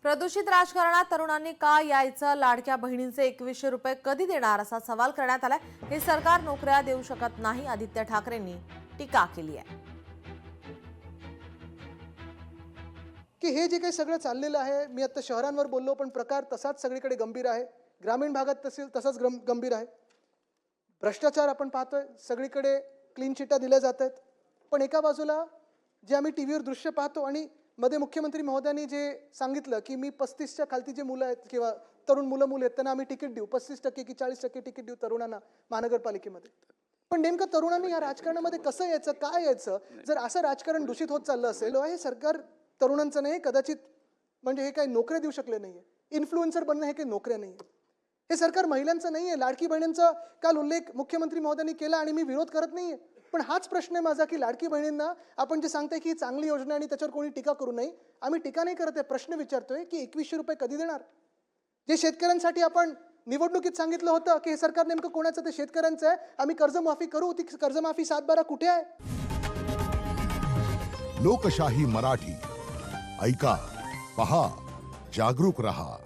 प्रदूषित राजकारणात तरुणांनी का यायचं? लाडक्या बहिणींचे 2100 रुपये कधी देणार असा सवाल करण्यात आलाय. हे सरकार नोकऱ्या देऊ शकत नाही, आदित्य ठाकरेंनी टीका केली आहे. की हे जे काही सगळं चाललेलं आहे, मी आता शहरांवर बोललो, पण प्रकार तसाच सगळीकडे गंभीर आहे. ग्रामीण भागात तसाच गंभीर आहे. भ्रष्टाचार आपण पाहतोय, सगळीकडे क्लीन चिट्या दिल्या जात आहेत. पण एका बाजूला जे आम्ही टीव्हीवर दृश्य पाहतो आणि मध्ये मुख्यमंत्री महोदयांनी जे सांगितलं की मी 35च्या खालती जे मुलं आहेत किंवा तरुण मुलं आहेत त्यांना आम्ही तिकीट देऊ, 35% की 40% तिकीट देऊ तरुणांना महानगरपालिकेमध्ये. पण नेमकं तरुणांनी या राजकारणामध्ये कसं यायचं, काय यायचं? जर असं राजकारण दूषित होत चाललं असेल, हे सरकार तरुणांचं नाही, कदाचित म्हणजे हे काही नोकऱ्या देऊ शकले नाहीये. इन्फ्लुएन्सर बनणं हे काही नोकऱ्या नाहीये. हे सरकार महिलांचं नाहीये. लाडकी बहिणींचा काल उल्लेख मुख्यमंत्री महोदयांनी केला आणि मी विरोध करत नाहीये. पण हाच प्रश्न आहे माझा की लाडकी बहिणींना आपण जे सांगताय की ही चांगली योजना आणि त्याच्यावर कोणी टीका करू नये. आम्ही टीका नाही करत आहे, प्रश्न विचारतोय की 2100 रुपये कधी देणार? जे शेतकऱ्यांसाठी आपण निवडणुकीत सांगितलं होतं की हे सरकार नेमकं कोणाचं? ते शेतकऱ्यांचं आहे. आम्ही कर्जमाफी करू, ती कर्जमाफी 7/12 कुठे आहे? लोकशाही मराठी ऐका, पहा, जागरूक रहा.